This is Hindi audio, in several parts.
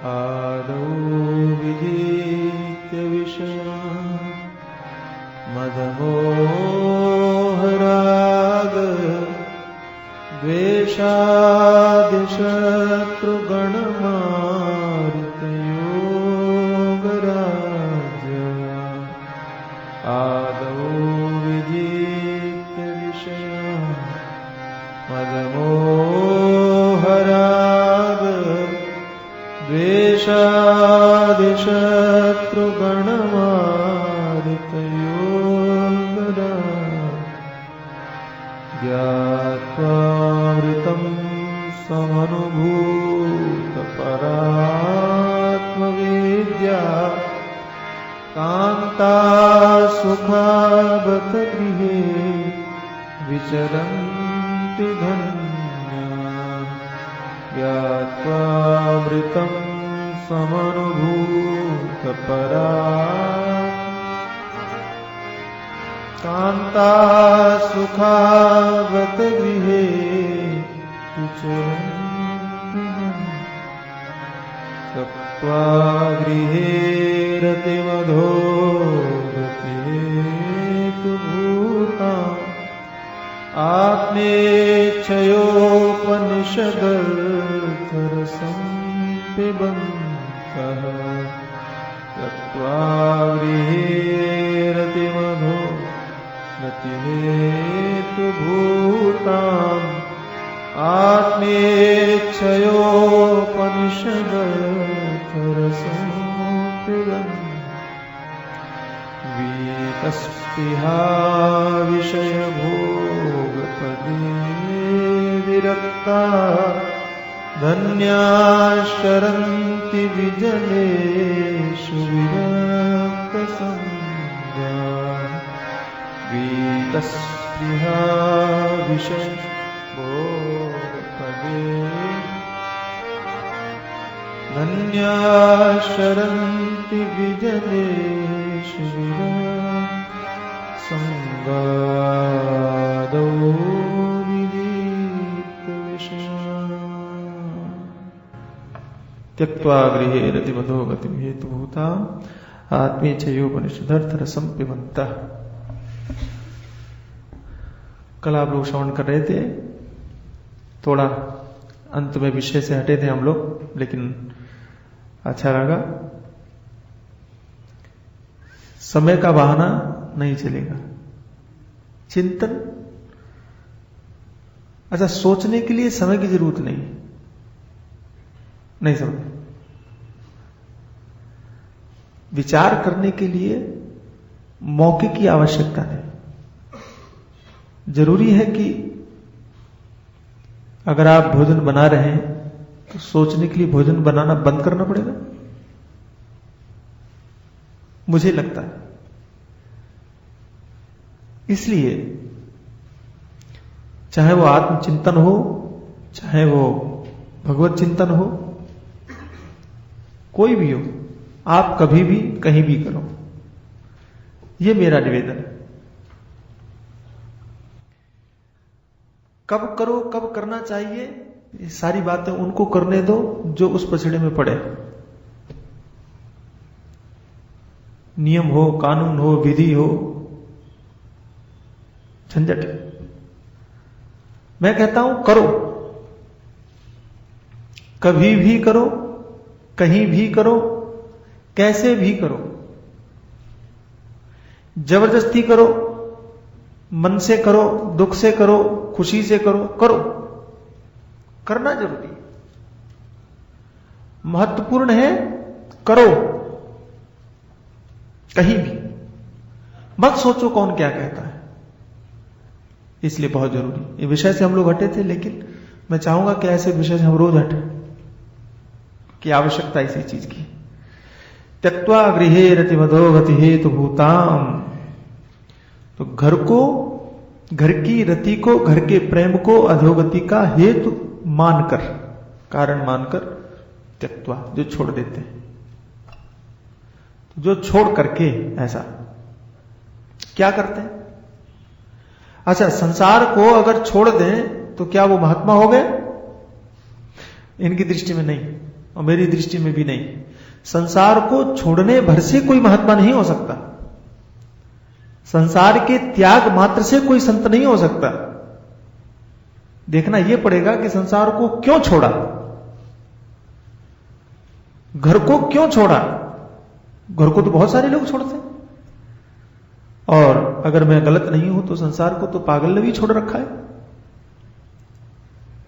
आदौ विजित्य विषयान् मदमोहराग द्वेषादिशत्रुगणमारुतयोगराज्य आदौ विजित्य विषयान् मदमोहराग द्वेषादिशत्रुगणमारुतयोगराज्य ज्ञात्वामृतं समनुभूतपरात्मविद्या कान्ता सुखावत गृहे विचरन्ति धन्या ज्ञात्वामृतं समनुभूतपरा कान्ता सुखावत गृहे विचरन्ति त्यक्त्वा गृहे रतिमधो रतिहेतुभूताम् आत्मेच्छयोपनिषदर्थरसं पिबन्तः त्यक्त्वा गृहे रतिमधो रतिहेतुभूताम् आत्मेच्छयोपनिषदर्थरसं पिबन्तः वीतस्पृहा विषयभोगपदे विरक्ता धन्याश्चरन्ति विजनेषु विरक्तसंगा वीतस्पृहा विषयभोगपदे धन्याश्चरन्ति विजनेषु संगादौ त्यक्त्वा गृहे रतिमधो गतिं हेतुभूताम् आत्मेच्छयोपनिषदर्थरसं पिबन्तः। कल आप लोग श्रवण कर रहे थे, थोड़ा अंत में विषय से हटे थे हम लोग, लेकिन अच्छा लगा। समय का बहाना नहीं चलेगा। चिंतन, अच्छा सोचने के लिए समय की जरूरत नहीं समझ। विचार करने के लिए मौके की आवश्यकता नहीं। जरूरी है कि अगर आप भोजन बना रहे हैं तो सोचने के लिए भोजन बनाना बंद करना पड़ेगा, मुझे लगता है। इसलिए चाहे वो आत्मचिंतन हो, चाहे वो भगवत चिंतन हो, कोई भी हो, आप कभी भी कहीं भी करो, ये मेरा निवेदन है। कब करो, कब करना चाहिए, ये सारी बातें उनको करने दो जो उस पछड़े में पड़े। नियम हो, कानून हो, विधि हो, झंझट। मैं कहता हूं करो, कभी भी करो, कहीं भी करो, कैसे भी करो। जबरदस्ती करो, मन से करो, दुख से करो, खुशी से करो, करो। करना जरूरी है, महत्वपूर्ण है। करो, कहीं भी मत सोचो कौन क्या कहता है, इसलिए बहुत जरूरी। ये विषय से हम लोग हटे थे, लेकिन मैं चाहूंगा कि ऐसे विषय से हम रोज हटें, कि आवश्यकता इसी चीज की। त्यक्त्वा गृहे रतिमधो गति हेतु भूताम, तो घर को, घर की रति को, घर के प्रेम को अधोगति का हेतु मानकर, कारण मानकर, त्यक्त्वा जो छोड़ देते हैं, जो छोड़ करके ऐसा क्या करते हैं। अच्छा, संसार को अगर छोड़ दें तो क्या वो महात्मा हो गए? इनकी दृष्टि में नहीं। और मेरी दृष्टि में भी नहीं। संसार को छोड़ने भर से कोई महात्मा नहीं हो सकता, संसार के त्याग मात्र से कोई संत नहीं हो सकता। देखना यह पड़ेगा कि संसार को क्यों छोड़ा, घर को क्यों छोड़ा। घर को तो बहुत सारे लोग छोड़ते हैं, और अगर मैं गलत नहीं हूं तो संसार को तो पागल ने भी छोड़ रखा है।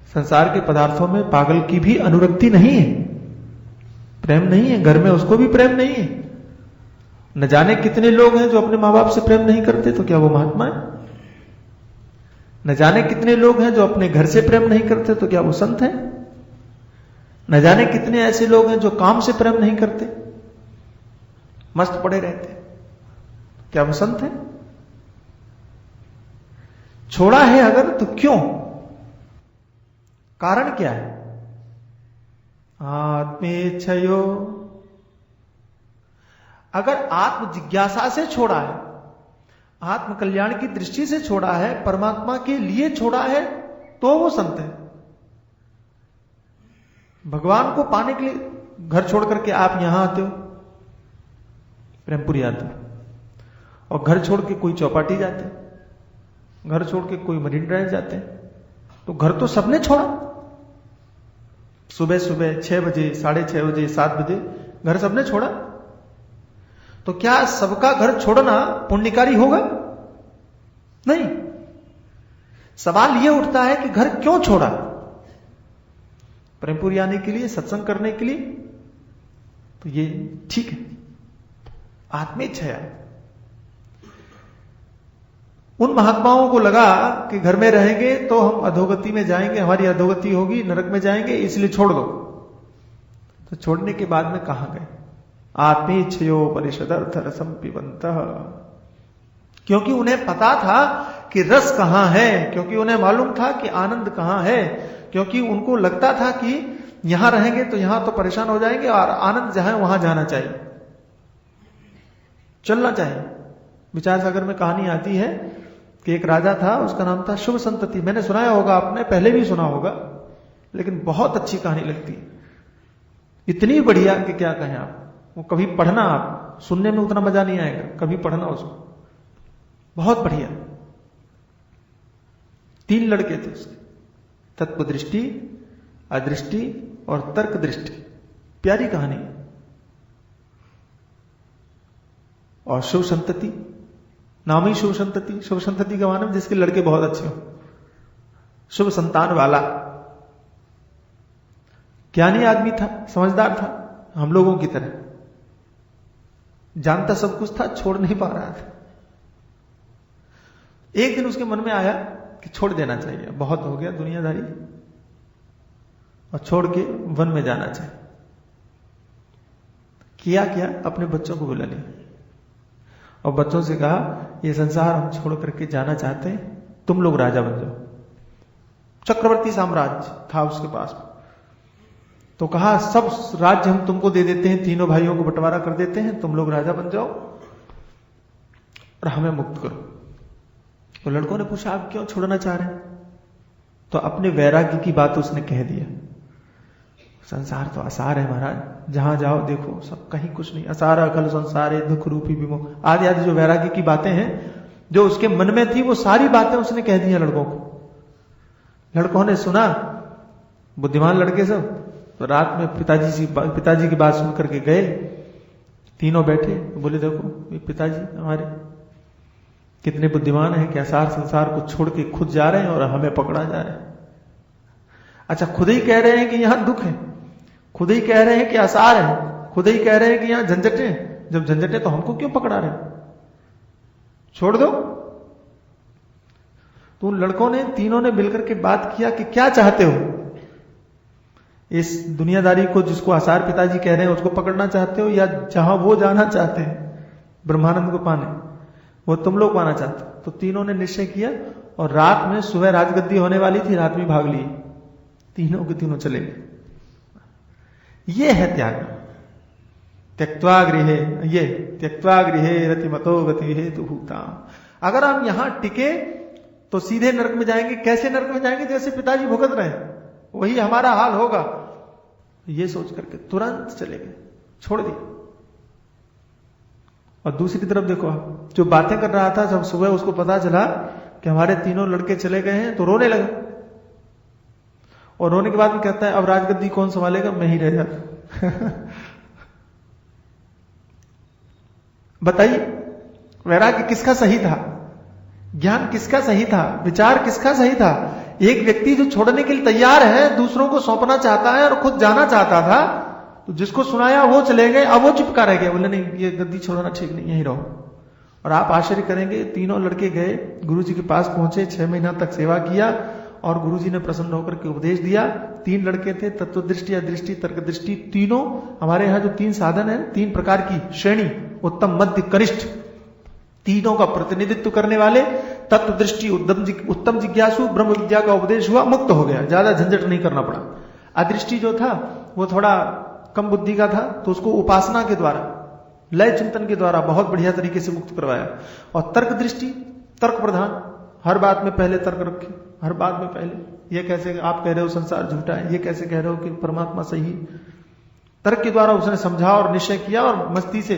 संसार के पदार्थों में पागल की भी अनुरक्ति नहीं है, प्रेम नहीं है, घर में उसको भी प्रेम नहीं है। न जाने कितने लोग हैं जो अपने मां बाप से प्रेम नहीं करते, तो क्या वो महात्मा है? न जाने कितने लोग हैं जो अपने घर से प्रेम नहीं करते, तो क्या वो संत है? न जाने कितने ऐसे लोग हैं जो काम से प्रेम नहीं करते, मस्त पड़े रहते, क्या वो संत है? छोड़ा है अगर तो क्यों, कारण क्या है? आत्मेच्छयो, अगर आत्म जिज्ञासा से छोड़ा है, आत्म कल्याण की दृष्टि से छोड़ा है, परमात्मा के लिए छोड़ा है, तो वो संत है। भगवान को पाने के लिए घर छोड़ करके आप यहां आते हो, प्रेमपुरी आते हो, और घर छोड़ के कोई चौपाटी जाते हैं, घर छोड़ के कोई मरीन ड्राइव जाते हैं, तो घर तो सबने छोड़ा। सुबह सुबह 6 बजे, 6:30 बजे, 7 बजे घर सबने छोड़ा, तो क्या सबका घर छोड़ना पुण्यकारी होगा? नहीं। सवाल यह उठता है कि घर क्यों छोड़ा? प्रेमपुरी आने के लिए, सत्संग करने के लिए, तो ये ठीक है, आत्मेच्छया। उन महात्माओं को लगा कि घर में रहेंगे तो हम अधोगति में जाएंगे, हमारी अधोगति होगी, नरक में जाएंगे, इसलिए छोड़ दो। तो छोड़ने के बाद में कहां गए? आत्मेच्छयो परिषदर्थ रसम पिबन्तः, क्योंकि उन्हें पता था कि रस कहां है, क्योंकि उन्हें मालूम था कि आनंद कहां है, क्योंकि उनको लगता था कि यहां रहेंगे तो यहां तो परेशान हो जाएंगे, और आनंद जहां है वहां जाना चाहिए, चलना चाहिए। विचार सागर में कहानी आती है कि एक राजा था, उसका नाम था शुभ संतति। मैंने सुनाया होगा, आपने पहले भी सुना होगा, लेकिन बहुत अच्छी कहानी लगती है, इतनी बढ़िया कि क्या कहें आप। वो कभी पढ़ना, आप सुनने में उतना मजा नहीं आएगा, कभी पढ़ना उसको, बहुत बढ़िया। 3 लड़के थे उसके, तत्व दृष्टि, अदृष्टि और तर्क दृष्टि। प्यारी कहानी। और शुभ संतति, नाम ही शुभ संतति। शुभ संतति का माने जिसके लड़के बहुत अच्छे हो, शुभ संतान वाला। ज्ञानी आदमी था, समझदार था, हम लोगों की तरह, जानता सब कुछ था, छोड़ नहीं पा रहा था। एक दिन उसके मन में आया कि छोड़ देना चाहिए, बहुत हो गया दुनियादारी, और छोड़ के वन में जाना चाहिए। किया क्या, अपने बच्चों को बुला लिया और बच्चों से कहा, ये संसार हम छोड़ करके जाना चाहते हैं, तुम लोग राजा बन जाओ। चक्रवर्ती साम्राज्य था उसके पास, तो कहा सब राज्य हम तुमको दे देते हैं, तीनों भाइयों को बंटवारा कर देते हैं, तुम लोग राजा बन जाओ और हमें मुक्त करो। तो लड़कों ने पूछा, आप क्यों छोड़ना चाह रहे हैं? तो अपने वैराग्य की बात उसने कह दिया। संसार तो असार है महाराज, जहां जाओ देखो सब कहीं कुछ नहीं, असार अकल संसार है, दुख रूपी विमोह, आदि आदि जो वैराग्य की बातें हैं जो उसके मन में थी, वो सारी बातें उसने कह दी हैं लड़कों को। लड़कों ने सुना, बुद्धिमान लड़के सब, तो रात में पिताजी की बात सुन करके गए, तीनों बैठे, तो बोले देखो ये पिताजी हमारे कितने बुद्धिमान हैं कि असार संसार को छोड़ के खुद जा रहे हैं और हमें पकड़ा जा रहा है। अच्छा, खुद ही कह रहे हैं कि यहां दुख है, खुद ही कह रहे हैं कि आसार है, खुद ही कह रहे हैं कि यहां झंझटें, जब झंझटें तो हमको क्यों पकड़ा रहे हो, छोड़ दो। तो उन लड़कों ने, तीनों ने मिलकर के बात किया कि क्या चाहते हो, इस दुनियादारी को जिसको आसार पिताजी कह रहे हैं उसको पकड़ना चाहते हो, या जहां वो जाना चाहते हैं ब्रह्मानंद को पाने, वो तुम लोग पाना चाहते हो? तो तीनों ने निश्चय किया, और रात में, सुबह राजगद्दी होने वाली थी, रात में भाग लिए, तीनों के तीनों चले गए। ये है त्याग। त्यक्त्वा गृहे, ये त्यक्त्वा गृहे रतिमतो गति हेतु भूता। अगर हम यहां टिके तो सीधे नरक में जाएंगे। कैसे नरक में जाएंगे? जैसे पिताजी भुगत रहे हैं, वही हमारा हाल होगा। ये सोच करके तुरंत चले गए, छोड़ दिया। और दूसरी तरफ देखो आप, जो बातें कर रहा था, जब सुबह उसको पता चला कि हमारे तीनों लड़के चले गए हैं, तो रोने लगा। और रोने के बाद में कहता है अब राजगद्दी कौन संभालेगा, मैं ही रह जाता। बताइए वैराग्य किसका सही था, ज्ञान किसका सही था, विचार किसका सही था? एक व्यक्ति जो छोड़ने के लिए तैयार है, दूसरों को सौंपना चाहता है और खुद जाना चाहता था, तो जिसको सुनाया वो चले गए, अब वो चिपका रह गया, बोले नहीं ये गद्दी छोड़ना ठीक नहीं, यहीं रहो। और आप आश्चर्य करेंगे, तीनों लड़के गए, गुरुजी के पास पहुंचे, 6 महीना तक सेवा किया और गुरुजी ने प्रसन्न होकर के उपदेश दिया। 3 लड़के थे, तत्वदृष्टि, अदृष्टि, तर्क दृष्टि, तीनों। हमारे यहां जो 3 साधन है, 3 प्रकार की श्रेणी, उत्तम, मध्य, कनिष्ठ, तीनों का प्रतिनिधित्व करने वाले। तत्व दृष्टि उत्तम जिज्ञासु, ब्रह्म विद्या का उपदेश हुआ, मुक्त हो गया, ज्यादा झंझट नहीं करना पड़ा। अदृष्टि जो था वो थोड़ा कम बुद्धि का था, तो उसको उपासना के द्वारा, लय चिंतन के द्वारा बहुत बढ़िया तरीके से मुक्त करवाया। और तर्क दृष्टि, तर्क प्रधान, हर बात में पहले तर्क रखे, हर बात में पहले, ये कैसे आप कह रहे हो संसार झूठा है, ये कैसे कह रहे हो कि परमात्मा सही। तर्क के द्वारा उसने समझा और निश्चय किया और मस्ती से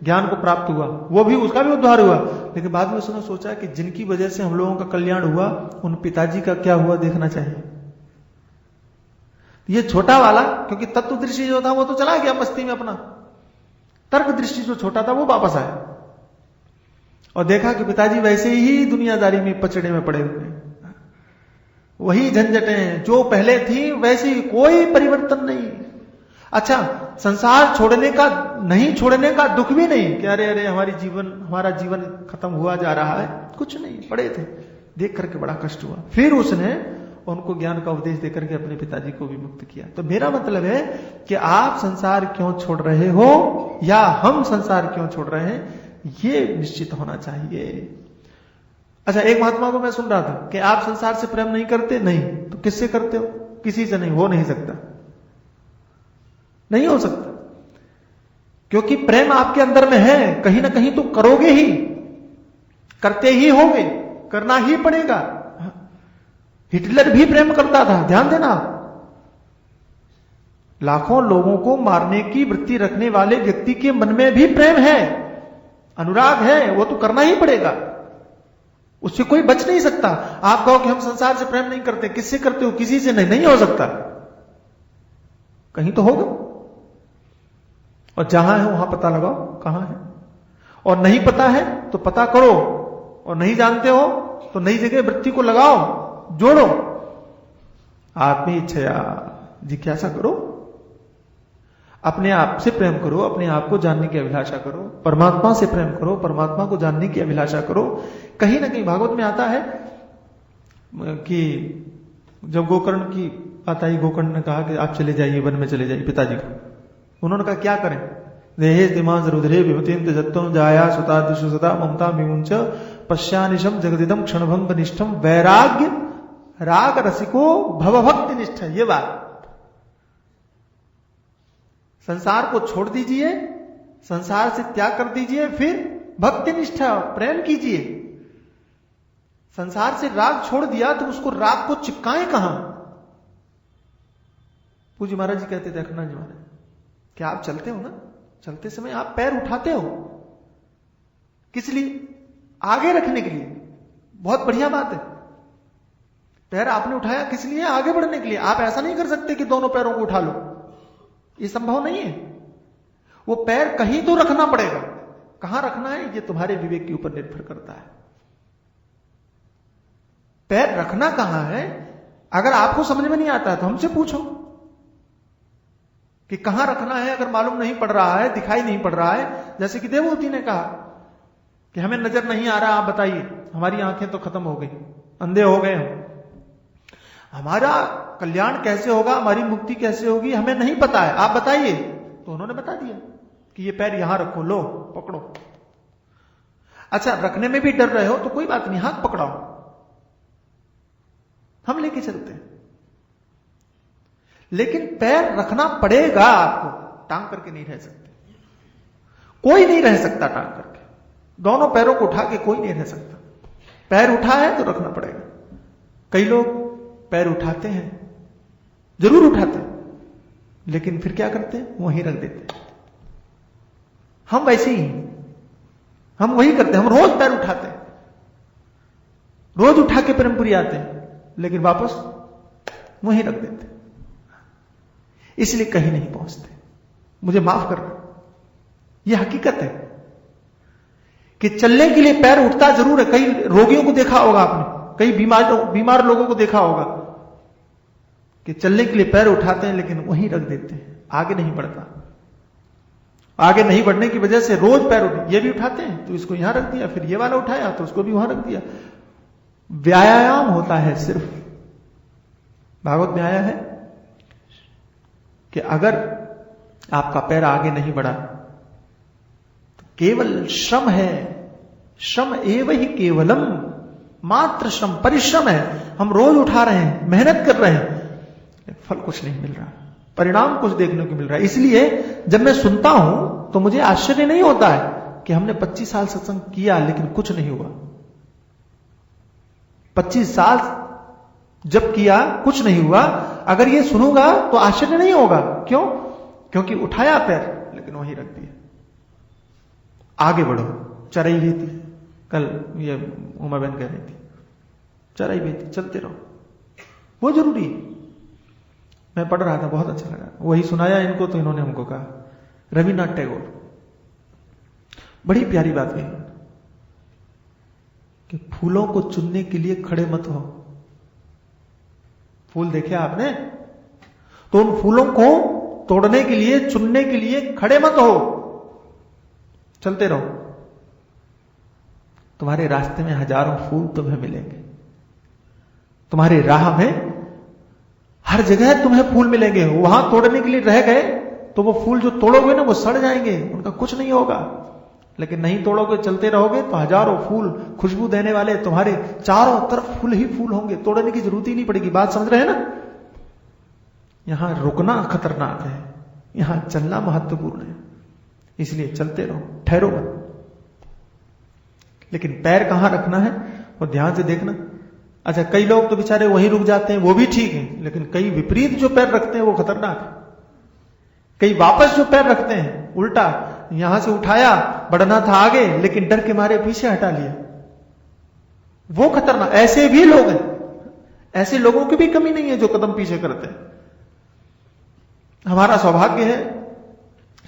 ज्ञान को प्राप्त हुआ, वो भी, उसका भी उद्धार हुआ। लेकिन बाद में उसने सोचा कि जिनकी वजह से हम लोगों का कल्याण हुआ, उन पिताजी का क्या हुआ देखना चाहिए। ये छोटा वाला, क्योंकि तत्व दृष्टि जो था वो तो चला गया मस्ती में अपना, तर्क दृष्टि जो छोटा था वो वापस आया और देखा कि पिताजी वैसे ही दुनियादारी में पचड़े में पड़े हुए हैं, वही झंझटें जो पहले थी वैसी, कोई परिवर्तन नहीं। अच्छा, संसार छोड़ने का, नहीं छोड़ने का दुख भी नहीं कि अरे अरे हमारा जीवन खत्म हुआ जा रहा है, कुछ नहीं, पड़े थे, देख करके बड़ा कष्ट हुआ। फिर उसने उनको ज्ञान का उपदेश देकर के अपने पिताजी को भी मुक्त किया। तो मेरा मतलब है कि आप संसार क्यों छोड़ रहे हो या हम संसार क्यों छोड़ रहे हैं, ये निश्चित होना चाहिए। अच्छा, एक महात्मा को मैं सुन रहा था कि आप संसार से प्रेम नहीं करते, नहीं तो किससे करते हो? किसी से नहीं, हो नहीं सकता, नहीं हो सकता, क्योंकि प्रेम आपके अंदर में है, कहीं ना कहीं तो करोगे ही, करते ही होगे, करना ही पड़ेगा। हिटलर भी प्रेम करता था, ध्यान देना, लाखों लोगों को मारने की वृत्ति रखने वाले व्यक्ति के मन में भी प्रेम है, अनुराग है, वो तो करना ही पड़ेगा, उससे कोई बच नहीं सकता। आप कहो कि हम संसार से प्रेम नहीं करते, किससे करते हो? किसी से नहीं, नहीं हो सकता, कहीं तो होगा। और जहां है वहां पता लगाओ कहां है, और नहीं पता है तो पता करो, और नहीं जानते हो तो नई जगह वृत्ति को लगाओ, जोड़ो, आत्मी इच्छया जिज्ञासा करो, अपने आप से प्रेम करो, अपने आप को जानने की अभिलाषा करो, परमात्मा से प्रेम करो, परमात्मा को जानने की अभिलाषा करो। कहीं ना कहीं भागवत में आता है कि जब गोकर्ण की बात आई, गोकर्ण ने कहा कि आप चले जाइए, वन में चले जाइए पिताजी को। उन्होंने कहा क्या करें? देहे दिमाग रुद्रे विमतिम जत्तम जाया सुतादिशु सदा ममता विमुंच पश्यानिशम जगदिदम क्षणभंग निष्ठम वैराग्य राग रसिको भवभक्ति निष्ठा। ये बात, संसार को छोड़ दीजिए, संसार से त्याग कर दीजिए, फिर भक्ति निष्ठा प्रेम कीजिए। संसार से राग छोड़ दिया तो उसको राग को चिपकाएं कहां? पूज्य महाराज जी कहते थे, अखंडानंद जी महाराज, क्या आप चलते हो ना, चलते समय आप पैर उठाते हो, किस लिए? आगे रखने के लिए, बहुत बढ़िया बात है। पैर आपने उठाया किस लिए? आगे बढ़ने के लिए। आप ऐसा नहीं कर सकते कि दोनों पैरों को उठा लो, ये संभव नहीं है। वो पैर कहीं तो रखना पड़ेगा, कहां रखना है ये तुम्हारे विवेक के ऊपर निर्भर करता है। पैर रखना कहां है, अगर आपको समझ में नहीं आता तो हमसे पूछो कि कहां रखना है। अगर मालूम नहीं पड़ रहा है, दिखाई नहीं पड़ रहा है, जैसे कि देवहूति ने कहा कि हमें नजर नहीं आ रहा, आप बताइए, हमारी आंखें तो खत्म हो गई, अंधे हो गए हम, हमारा कल्याण कैसे होगा, हमारी मुक्ति कैसे होगी, हमें नहीं पता है, आप बताइए। तो उन्होंने बता दिया कि ये पैर यहां रखो, लो पकड़ो। अच्छा, रखने में भी डर रहे हो तो कोई बात नहीं, हाथ पकड़ाओ, हम लेके चलते हैं। लेकिन पैर रखना पड़ेगा आपको, टांग करके नहीं रह सकते, कोई नहीं रह सकता टांग करके, दोनों पैरों को उठा के कोई नहीं रह सकता। पैर उठा है तो रखना पड़ेगा। कई लोग पैर उठाते हैं, जरूर उठाते हैं, लेकिन फिर क्या करते हैं, वहीं रख देते हैं। हम वैसे ही, हम वही करते हैं, हम रोज पैर उठाते हैं, रोज उठा के प्रेमपुरी आते हैं, लेकिन वापस वहीं रख देते हैं, इसलिए कहीं नहीं पहुंचते। मुझे माफ करना, यह हकीकत है कि चलने के लिए पैर उठता जरूर है। कई रोगियों को देखा होगा आपने, कई बीमार लोगों को देखा होगा कि चलने के लिए पैर उठाते हैं लेकिन वहीं रख देते हैं, आगे नहीं बढ़ता। आगे नहीं बढ़ने की वजह से रोज पैर उठे, ये भी उठाते हैं तो इसको यहां रख दिया, फिर ये वाला उठाया तो उसको भी वहां रख दिया। व्यायाम होता है सिर्फ। भागवत में आया है कि अगर आपका पैर आगे नहीं बढ़ा तो केवल श्रम है, श्रम एव ही केवलम, मात्र श्रम, परिश्रम है। हम रोज उठा रहे हैं, मेहनत कर रहे हैं, फल कुछ नहीं मिल रहा, परिणाम कुछ देखने को मिल रहा है। इसलिए जब मैं सुनता हूं तो मुझे आश्चर्य नहीं होता है कि हमने 25 साल सत्संग किया लेकिन कुछ नहीं हुआ। 25 साल जब किया कुछ नहीं हुआ, अगर ये सुनूंगा तो आश्चर्य नहीं होगा। क्यों? क्योंकि उठाया पैर लेकिन वहीं रख दिया। आगे बढ़ो, चराई बेती, कल ये उमा बहन कह रही थी, चराई बेती, चलते रहो, वो जरूरी है। मैं पढ़ रहा था, बहुत अच्छा लगा, वही सुनाया इनको तो इन्होंने हमको कहा, रविन्द्रनाथ टैगोर, बड़ी प्यारी बात कही कि फूलों को चुनने के लिए खड़े मत हो। फूल देखे आपने, तो उन फूलों को तोड़ने के लिए, चुनने के लिए खड़े मत हो, चलते रहो। तुम्हारे रास्ते में हजारों फूल तुम्हें मिलेंगे, तुम्हारी राह में हर जगह तुम्हें फूल मिलेंगे। वहां तोड़ने के लिए रह गए तो वो फूल जो तोड़ोगे ना वो सड़ जाएंगे, उनका कुछ नहीं होगा। लेकिन नहीं तोड़ोगे, चलते रहोगे तो हजारों फूल खुशबू देने वाले तुम्हारे चारों तरफ फूल ही फूल होंगे, तोड़ने की जरूरत ही नहीं पड़ेगी। बात समझ रहे हैं ना? यहां रुकना खतरनाक है, यहां चलना महत्वपूर्ण है। इसलिए चलते रहो, ठहरो मत। लेकिन पैर कहां रखना है और ध्यान से देखना। अच्छा, कई लोग तो बेचारे वहीं रुक जाते हैं, वो भी ठीक है, लेकिन कई विपरीत जो पैर रखते हैं वो खतरनाक है। कई वापस जो पैर रखते हैं उल्टा, यहां से उठाया, बढ़ना था आगे लेकिन डर के मारे पीछे हटा लिया, वो खतरनाक। ऐसे भी लोग हैं, ऐसे लोगों की भी कमी नहीं है जो कदम पीछे करते हैं। हमारा सौभाग्य है,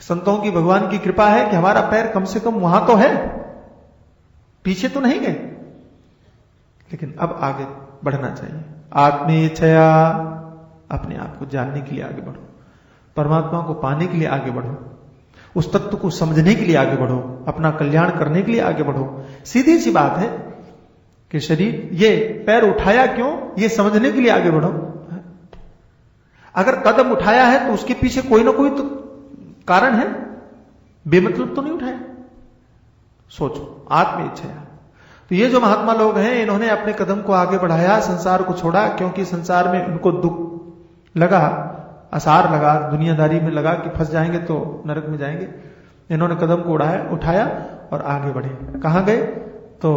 संतों की, भगवान की कृपा है कि हमारा पैर कम से कम वहां तो है, पीछे तो नहीं गए। लेकिन अब आगे बढ़ना चाहिए। आत्मेच्छया, अपने आप को जानने के लिए आगे बढ़ो, परमात्मा को पाने के लिए आगे बढ़ो, उस तत्व को समझने के लिए आगे बढ़ो, अपना कल्याण करने के लिए आगे बढ़ो। सीधी सी बात है कि शरीर, ये पैर उठाया क्यों, ये समझने के लिए आगे बढ़ो। अगर कदम उठाया है तो उसके पीछे कोई ना कोई तो कारण है, बेमतलब तो नहीं उठाया। सोचो, आत्मेच्छया। तो ये जो महात्मा लोग हैं, इन्होंने अपने कदम को आगे बढ़ाया, संसार को छोड़ा, क्योंकि संसार में उनको दुख लगा, आसार लगा, दुनियादारी में लगा कि फंस जाएंगे तो नरक में जाएंगे। इन्होंने कदम को उठाया और आगे बढ़े। कहां गए? तो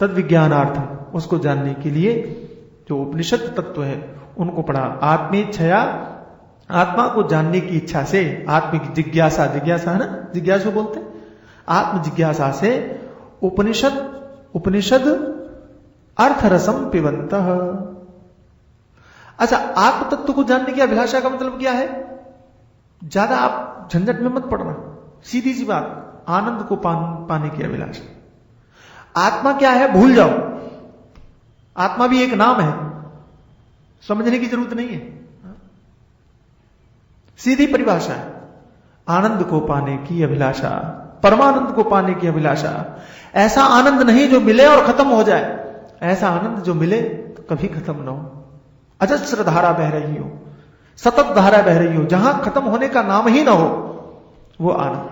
तद विज्ञानार्थम, उसको जानने के लिए जो उपनिषद तत्व है उनको पढ़ा। आत्मेच्छया, आत्मा को जानने की इच्छा से, आत्मिक जिज्ञासा, जिज्ञासा है ना, जिज्ञासु बोलते, आत्म जिज्ञासा से उपनिषद अर्थ रसम पिबंतः। अच्छा, आत्म तत्व को जानने की अभिलाषा का मतलब क्या है? ज्यादा आप झंझट में मत पड़ना, सीधी सी बात, आनंद को पाने की अभिलाषा। आत्मा क्या है भूल जाओ, आत्मा भी एक नाम है, समझने की जरूरत नहीं है, सीधी परिभाषा है। आनंद को पाने की अभिलाषा, परमानंद को पाने की अभिलाषा। ऐसा आनंद नहीं जो मिले और खत्म हो जाए, ऐसा आनंद जो मिले तो कभी खत्म ना हो, अजस्र धारा बह रही हो, सतत धारा बह रही हो, जहां खत्म होने का नाम ही ना हो, वो आनंद।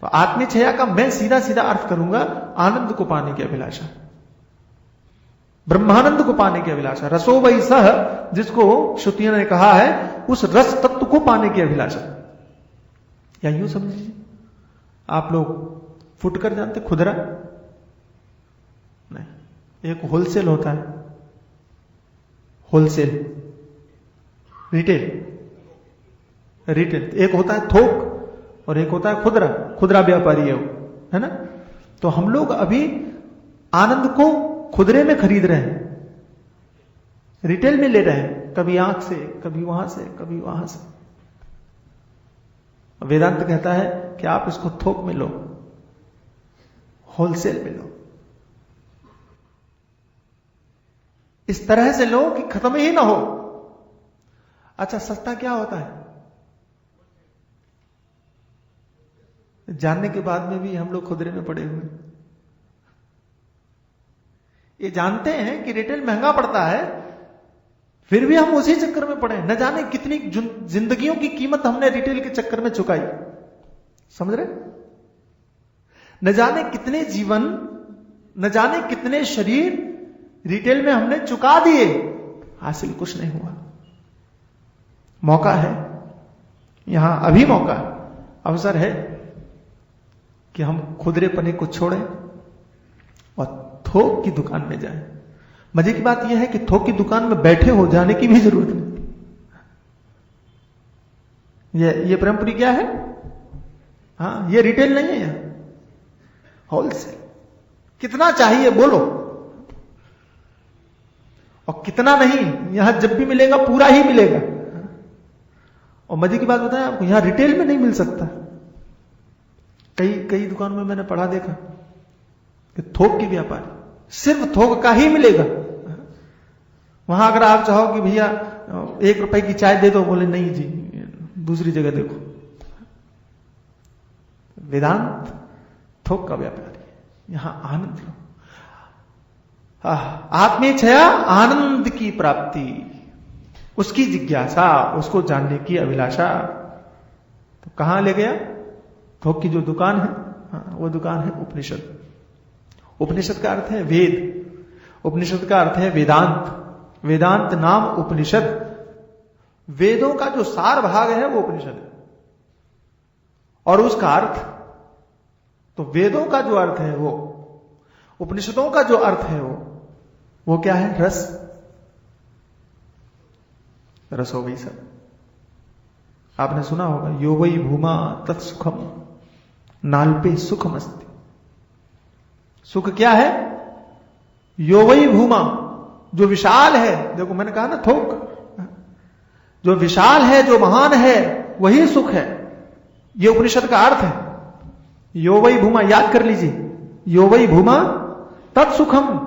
तो आत्मेच्छया का मैं सीधा सीधा अर्थ करूंगा, आनंद को पाने की अभिलाषा, ब्रह्मानंद को पाने की अभिलाषा। रसो वै सह, जिसको श्रुतियों ने कहा है, उस रस तत्व को पाने की अभिलाषा। या यूं समझिए, आप लोग फुटकर जानते, खुदरा नहीं, एक होलसेल होता है, होलसेल, रिटेल, रिटेल। एक होता है थोक और एक होता है खुदरा। खुदरा व्यापारी है वो, है ना। तो हम लोग अभी आनंद को खुदरे में खरीद रहे हैं, रिटेल में ले रहे हैं, कभी आंख से, कभी वहां से, कभी वहां से। वेदांत कहता है कि आप इसको थोक में लो, होलसेल में लो, इस तरह से लो कि खत्म ही ना हो। अच्छा, सस्ता क्या होता है जानने के बाद में भी हम लोग खुदरे में पड़े हुए। ये जानते हैं कि रिटेल महंगा पड़ता है, फिर भी हम उसी चक्कर में पड़े। न जाने कितनी जिंदगियों की कीमत हमने रिटेल के चक्कर में चुकाई, समझ रहे। न जाने कितने जीवन, न जाने कितने शरीर रिटेल में हमने चुका दिए, हासिल कुछ नहीं हुआ। मौका है यहां, अभी मौका, अवसर है कि हम खुदरेपने को छोड़ें और थोक की दुकान में जाएं। मजे की बात यह है कि थोक की दुकान में बैठे हो जाने की भी जरूरत नहीं। ये परंपरा क्या है? हाँ, ये रिटेल नहीं है, यहां होलसेल। कितना चाहिए बोलो, और कितना नहीं, यहां जब भी मिलेगा पूरा ही मिलेगा। और मजे की बात बताएं आपको, यहां रिटेल में नहीं मिल सकता। कई दुकानों में मैंने पढ़ा देखा कि थोक के व्यापारी सिर्फ थोक का ही मिलेगा। वहां अगर आप चाहो कि भैया 1 रुपए की चाय दे दो, बोले नहीं जी, दूसरी जगह देखो। वेदांत थोक का व्यापारी, यहां आनंद लो। आत्मेच्छया, आनंद की प्राप्ति, उसकी जिज्ञासा, उसको जानने की अभिलाषा। तो कहां ले गया? थोक की जो दुकान है, वो दुकान है उपनिषद। उपनिषद का अर्थ है वेद, उपनिषद का अर्थ है वेदांत। वेदांत नाम उपनिषद, वेदों का जो सार भाग है वो उपनिषद है। और उसका अर्थ, तो वेदों का जो अर्थ है वो, उपनिषदों का जो अर्थ है वो क्या है? रस। रस हो गई सब। आपने सुना होगा, यो वै भूमा तत्सुखम नाल्पे सुखमस्ति। सुख क्या है? यो वै भूमा, जो विशाल है। देखो मैंने कहा ना थोक, जो विशाल है, जो महान है, वही सुख है। ये उपनिषद का अर्थ है। यो वै भूमा, याद कर लीजिए, यो वै भूमा तत्सुखम।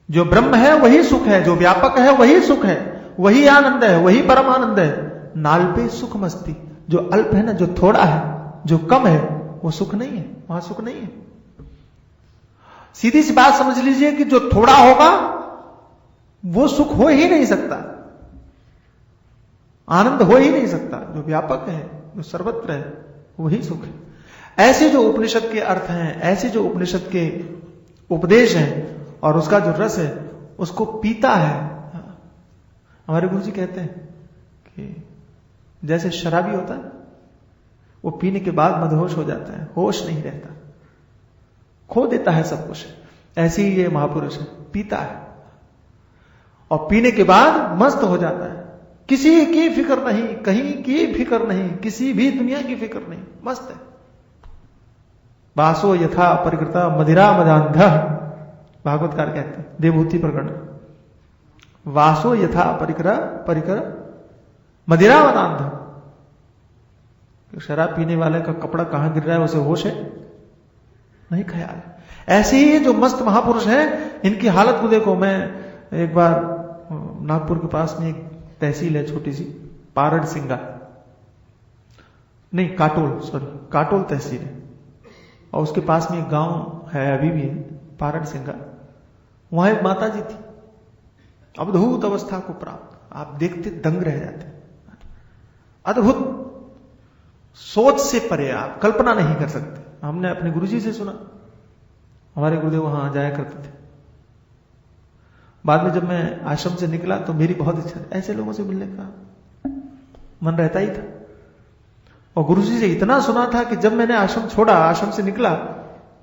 जो ब्रह्म है वही सुख है, जो व्यापक है वही सुख है, वही आनंद है, वही परम आनंद है। नाल्पे सुखमस्ति, जो अल्प है ना, जो थोड़ा है, जो कम है, वो सुख नहीं है, वहां सुख नहीं है। सीधी सी बात समझ लीजिए कि जो थोड़ा होगा वो सुख हो ही नहीं सकता, आनंद हो ही नहीं सकता। जो व्यापक है, जो सर्वत्र है, वही सुख है। ऐसे जो उपनिषद के अर्थ हैं, ऐसे जो उपनिषद के उपदेश हैं, और उसका जो रस है, उसको पीता है। हमारे गुरु जी कहते हैं कि जैसे शराबी होता है, वो पीने के बाद मदहोश हो जाता है, होश नहीं रहता, खो देता है सब कुछ। ऐसे ही ये महापुरुष है, पीता है और पीने के बाद मस्त हो जाता है। किसी की फिक्र नहीं, कहीं की फिक्र नहीं, किसी भी दुनिया की फिक्र नहीं, मस्त है। वासो यथा परिकृता मदिरा मदांध, भागवतकार कहते हैं, देवभूति प्रकरण। वासो यथा परिकर मदिरा मदांध। शराब पीने वाले का कपड़ा कहां गिर रहा है उसे होश है नहीं, ख्याल। ऐसे ही जो मस्त महापुरुष हैं, इनकी हालत को देखो। मैं एक बार नागपुर के पास में एक तहसील है छोटी सी, पारड़ सिंगा, नहीं काटोल, सॉरी काटोल तहसील है, और उसके पास में एक गांव है, अभी भी है, पारड़ सिंगा। वहां एक माता जी थी, अद्भुत अवस्था को प्राप्त। आप देखते दंग रह जाते, अद्भुत, सोच से परे, आप कल्पना नहीं कर सकते। हमने अपने गुरुजी से सुना, हमारे गुरुदेव वहां जाया करते थे। बाद में जब मैं आश्रम से निकला तो मेरी बहुत इच्छा, ऐसे लोगों से मिलने का मन रहता ही था। और गुरुजी से इतना सुना था कि जब मैंने आश्रम छोड़ा, आश्रम से निकला,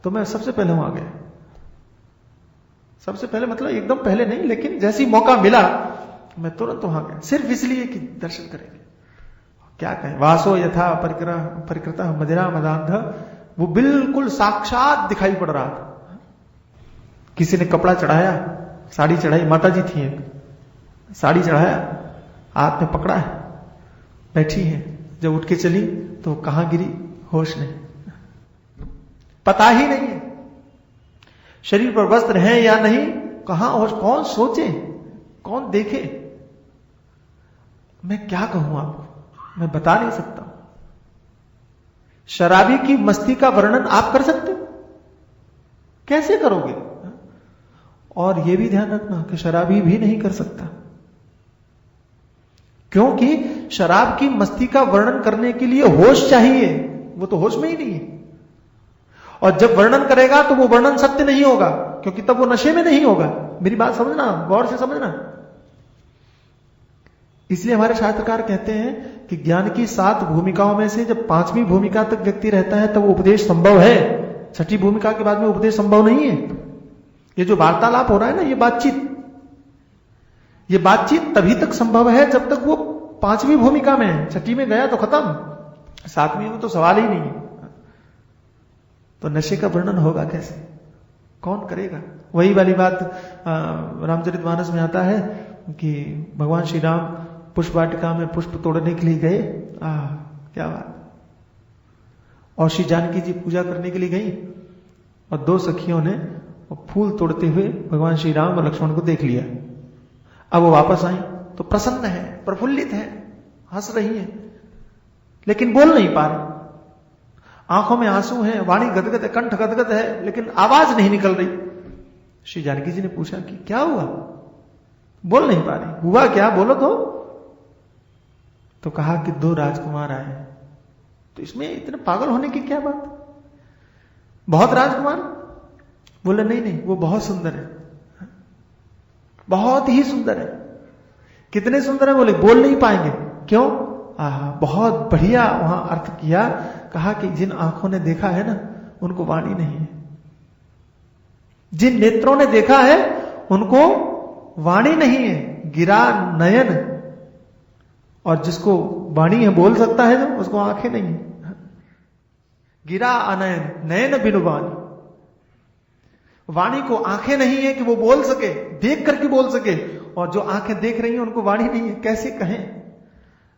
तो मैं सबसे पहले वहां गया। सबसे पहले मतलब एकदम पहले नहीं, लेकिन जैसे ही मौका मिला मैं तुरंत वहां गया, सिर्फ इसलिए कि दर्शन करेंगे। क्या कहें, वासो यथा परिकृत मदिरा मदांध, वो बिल्कुल साक्षात दिखाई पड़ रहा था। किसी ने कपड़ा चढ़ाया, साड़ी चढ़ाई, माता जी थी एक, साड़ी चढ़ाया, हाथ में पकड़ा है, बैठी है, जब उठ के चली तो कहां गिरी, होश नहीं, पता ही नहीं है शरीर पर वस्त्र है या नहीं, कहां होश, कौन सोचे, कौन देखे। मैं क्या कहूं आपको, मैं बता नहीं सकता। शराबी की मस्ती का वर्णन आप कर सकते हो, कैसे करोगे। और यह भी ध्यान रखना कि शराबी भी नहीं कर सकता, क्योंकि शराब की मस्ती का वर्णन करने के लिए होश चाहिए, वो तो होश में ही नहीं है। और जब वर्णन करेगा तो वो वर्णन सत्य नहीं होगा, क्योंकि तब वो नशे में नहीं होगा। मेरी बात समझना, गौर से समझना। इसलिए हमारे शास्त्रकार कहते हैं कि ज्ञान की 7 भूमिकाओं में से जब 5वीं भूमिका तक व्यक्ति रहता है तब उपदेश संभव है, 6ठी भूमिका के बाद में उपदेश संभव नहीं है। ये जो वार्तालाप हो रहा है ना, ये बातचीत तभी तक संभव है जब तक वो 5वीं भूमिका में है। 6ठी में गया तो खत्म, 7वीं में तो सवाल ही नहीं है। तो नशे का वर्णन होगा कैसे, कौन करेगा। वही वाली बात रामचरितमानस में आता है कि भगवान श्री राम पुष्प वाटिका में पुष्प तोड़ने के लिए गए, क्या बात। और श्री जानकी जी पूजा करने के लिए गई और 2 सखियों ने फूल तोड़ते हुए भगवान श्री राम और लक्ष्मण को देख लिया। अब वो वापस आई तो प्रसन्न है, प्रफुल्लित है, हंस रही है, लेकिन बोल नहीं पा रही, आंखों में आंसू हैं, वाणी गदगद है, कंठ गदगद है, लेकिन आवाज नहीं निकल रही। श्री जानकी जी ने पूछा कि क्या हुआ, बोल नहीं पा रही, हुआ क्या, बोलो तो कहा कि 2 राजकुमार आए। तो इसमें इतने पागल होने की क्या बात, बहुत राजकुमार। बोले नहीं, वो बहुत सुंदर है, बहुत ही सुंदर है। कितने सुंदर है, बोले बोल नहीं पाएंगे, क्यों, बहुत बढ़िया वहां अर्थ किया, कहा कि जिन आंखों ने देखा है ना उनको वाणी नहीं है, जिन नेत्रों ने देखा है उनको वाणी नहीं है, गिरा नयन, और जिसको वाणी है बोल सकता है जो, उसको आंखें नहीं है। गिरा अनयन, नयन बिनु वाणी, वाणी को आंखें नहीं है कि वो बोल सके, देख करके बोल सके, और जो आंखें देख रही हैं उनको वाणी नहीं है, कैसे कहें।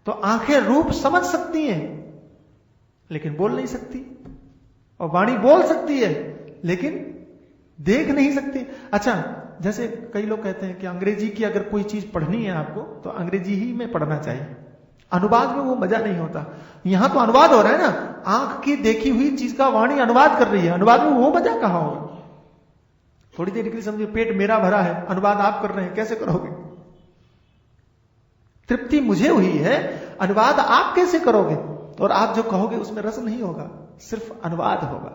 तो आंखें रूप समझ सकती हैं लेकिन बोल नहीं सकती, और वाणी बोल सकती है लेकिन देख नहीं सकती। अच्छा, जैसे कई लोग कहते हैं कि अंग्रेजी की अगर कोई चीज पढ़नी है आपको तो अंग्रेजी ही में पढ़ना चाहिए, अनुवाद में वो मजा नहीं होता। यहां तो अनुवाद हो रहा है ना, आंख की देखी हुई चीज का वाणी अनुवाद कर रही है, अनुवाद में वो मजा कहां होगा। थोड़ी देर के लिए समझिए, पेट मेरा भरा है, अनुवाद आप कर रहे हैं, कैसे करोगे। तृप्ति मुझे हुई है, अनुवाद आप कैसे करोगे। और आप जो कहोगे उसमें रस नहीं होगा, सिर्फ अनुवाद होगा।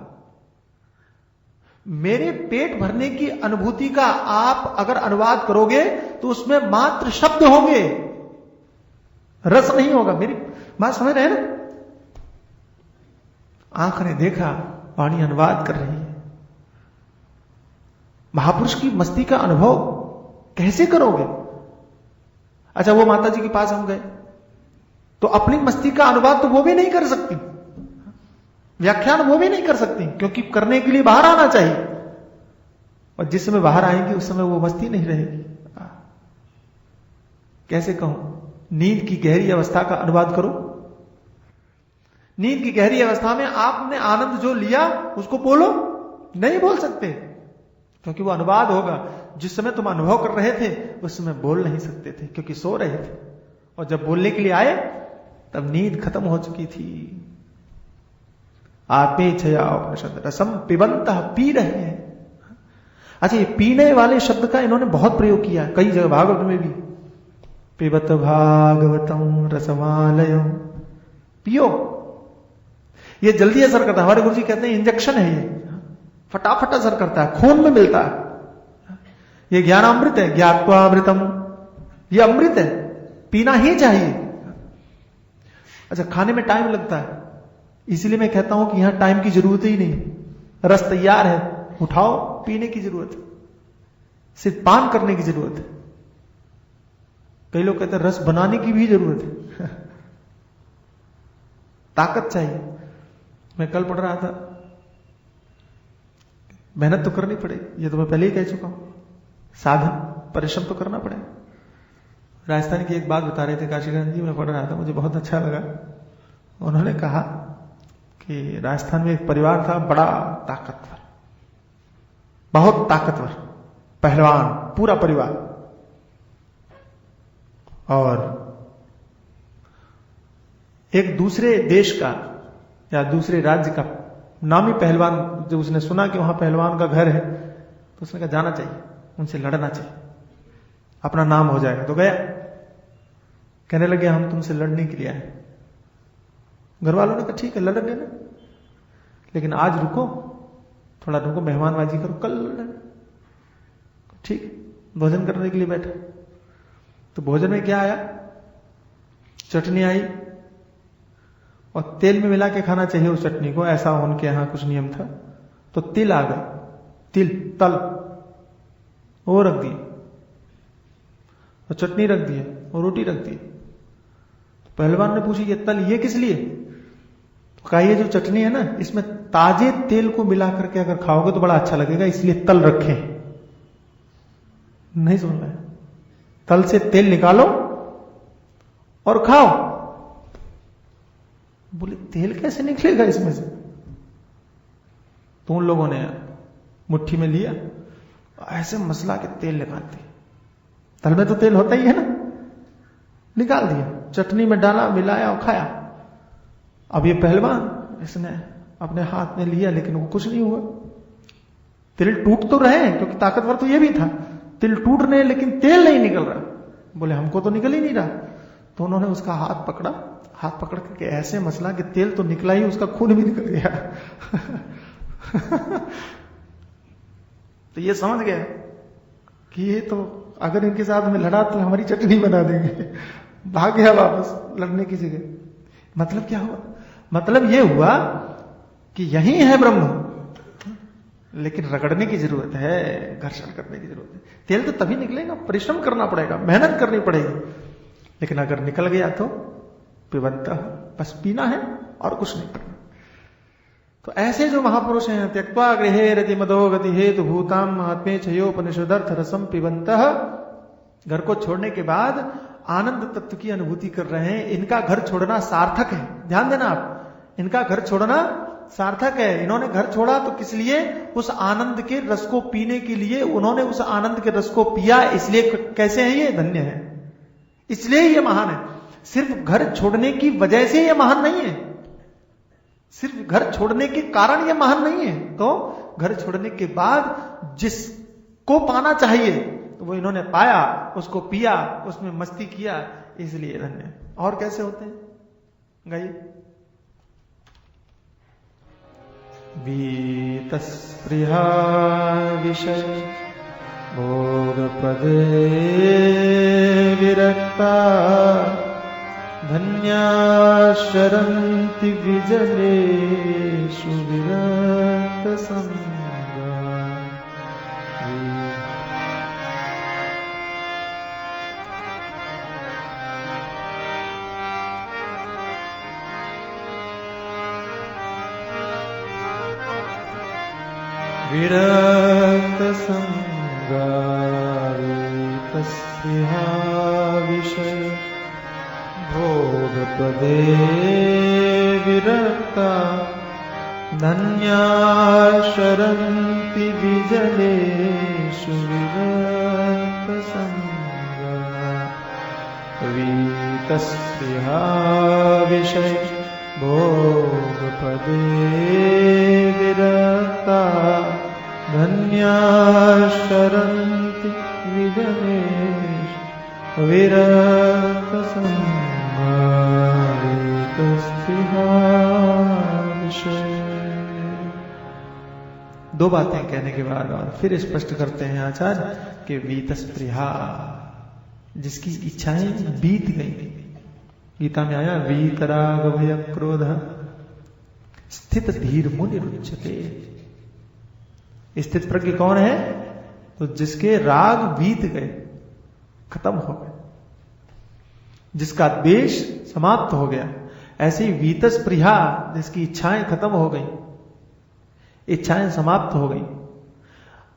मेरे पेट भरने की अनुभूति का आप अगर अनुवाद करोगे तो उसमें मात्र शब्द होंगे, रस नहीं होगा। मेरी बात समझ रहे हैं ना। आंख ने देखा, वाणी अनुवाद कर रही है। महापुरुष की मस्ती का अनुभव कैसे करोगे। अच्छा, वो माता जी के पास हम गए तो अपनी मस्ती का अनुवाद तो वो भी नहीं कर सकती, व्याख्यान वो भी नहीं कर सकती, क्योंकि करने के लिए बाहर आना चाहिए, और जिस समय बाहर आएंगे उस समय वो मस्ती नहीं रहेगी। कैसे कहूं, नींद की गहरी अवस्था का अनुवाद करो। नींद की गहरी अवस्था में आपने आनंद जो लिया उसको बोलो, नहीं बोल सकते, क्योंकि वो अनुवाद होगा। जिस समय तुम अनुभव कर रहे थे उस समय बोल नहीं सकते थे, क्योंकि सो रहे थे, और जब बोलने के लिए आए तब नींद खत्म हो चुकी थी। आत्मेच्छया उपनिषद रसम पिबंतः, पी रहे हैं। अच्छा, ये पीने वाले शब्द का इन्होंने बहुत प्रयोग किया कई जगह, भागवत में भी, पिबत भागवतम रसमालयम, पियो। ये जल्दी असर करता है, हमारे गुरुजी कहते हैं इंजेक्शन है, ये फटाफट असर करता है, खून में मिलता है। ये ज्ञानामृत है, ज्ञात्वामृतम, ये अमृत है, पीना ही चाहिए। अच्छा, खाने में टाइम लगता है, इसलिए मैं कहता हूं कि यहां टाइम की जरूरत ही नहीं, रस तैयार है, उठाओ, पीने की जरूरत है, सिर्फ पान करने की जरूरत है। कई लोग कहते हैं रस बनाने की भी जरूरत है। ताकत चाहिए। मैं कल पढ़ रहा था, मेहनत तो करनी पड़ेगी, ये तो मैं पहले ही कह चुका हूं, साधन परिश्रम तो करना पड़ेगा। राजस्थान की एक बात बता रहे थे काशीकांत जी, मैं पढ़ रहा था, मुझे बहुत अच्छा लगा। उन्होंने कहा कि राजस्थान में एक परिवार था बड़ा ताकतवर, बहुत ताकतवर, पहलवान, पूरा परिवार, और एक दूसरे देश का या दूसरे राज्य का नामी पहलवान, जब उसने सुना कि वहां पहलवान का घर है तो उसने कहा जाना चाहिए, उनसे लड़ना चाहिए, अपना नाम हो जाएगा। तो गया, कहने लगे हम तुमसे लड़ने के लिए आए। घर वालों ने कहा ठीक है लड़ लेना, लेकिन आज रुको, थोड़ा रुको, मेहमानबाजी करो, कल लड़ लेना। ठीक है, भोजन करने के लिए बैठे। तो भोजन में क्या आया? चटनी आई, और तेल में मिला के खाना चाहिए उस चटनी को, ऐसा उनके यहां कुछ नियम था। तो तिल आ गए, तिल, तल, वो रख दिए, और चटनी रख दी, और रोटी रख दी। तो पहलवान ने पूछी ये तल ये किस लिए? तो कहा ये जो चटनी है ना, इसमें ताजे तेल को मिला करके अगर खाओगे तो बड़ा अच्छा लगेगा, इसलिए तल रखे। नहीं सुन रहे? तल से तेल निकालो और खाओ। बोले तेल कैसे निकलेगा इसमें से? तो उन लोगों ने मुट्ठी में लिया, ऐसे मसला के तेल निकाल दिया। तल में तो तेल होता ही है ना, निकाल दिया, चटनी में डाला, मिलाया और खाया। अब ये पहलवान, इसने अपने हाथ में लिया, लेकिन वो कुछ नहीं हुआ। तिल टूट तो रहे, क्योंकि ताकतवर तो ये भी था, तिल टूट रहे लेकिन तेल नहीं निकल रहा। बोले हमको तो निकल ही नहीं रहा। तो उन्होंने उसका हाथ पकड़ा, हाथ पकड़ के ऐसे मसला कि तेल तो निकला ही, उसका खून भी निकल गया। तो ये समझ गया कि ये तो अगर इनके साथ में लड़ा तो हमारी चटनी बना देंगे। भाग गया वापस लड़ने की जगह। मतलब क्या हुआ? मतलब ये हुआ कि यही है ब्रह्म, लेकिन रगड़ने की जरूरत है, घर्षण करने की जरूरत है। तेल तो तभी निकलेगा, परिश्रम करना पड़ेगा, मेहनत करनी पड़ेगी। लेकिन अगर निकल गया तो पिबंत, बस पीना है और कुछ नहीं करना। तो ऐसे जो महापुरुष हैं, त्यक्त्वा गृहे रति मदो गति हेतु भूताम महात्मे चयोपनिषदर्थ रसम पिबंत, घर को छोड़ने के बाद आनंद तत्व की अनुभूति कर रहे हैं। इनका घर छोड़ना सार्थक है। ध्यान देना आप, इनका घर छोड़ना सार्थक है। इन्होंने घर छोड़ा तो किस लिए? उस आनंद के रस को पीने के लिए। उन्होंने उस आनंद के रस को पिया, इसलिए कैसे है ये? धन्य है, इसलिए ये महान है। सिर्फ घर छोड़ने की वजह से ये महान नहीं है, सिर्फ घर छोड़ने के कारण ये महान नहीं है। तो घर छोड़ने के बाद जिसको पाना चाहिए तो वो इन्होंने पाया, उसको पिया, उसमें मस्ती किया, इसलिए धन्य। और कैसे होते हैं? गाइए। वीतस्पृहा विषय भोग पदे विरक्ता धन्या शरन्ति विजलेषु विरक्त संगा। विरक्त संगा वीतस्पृहा विषय भोग पदे विरक्ता धन्या शरन्ति विजलेषु विरक्त संगा। वीतस्पृहा विषय भोग पदे विरक्ता धन्या शरन्ति विजलेषु विरक्त संगा। वीतस्पृहा विषय। दो बातें कहने के बाद और फिर स्पष्ट करते हैं आचार्य कि वीतस्पृहा, जिसकी इच्छाएं बीत गई। गीता में आया वीतराग भय क्रोध स्थित धीर मुनि रुच्यते। स्थित प्रज्ञ कौन है? तो जिसके राग बीत गए, खत्म हो गए, जिसका द्वेष समाप्त हो गया, ऐसे ही वीतस्पृहा, जिसकी इच्छाएं खत्म हो गई, इच्छाएं समाप्त हो गई।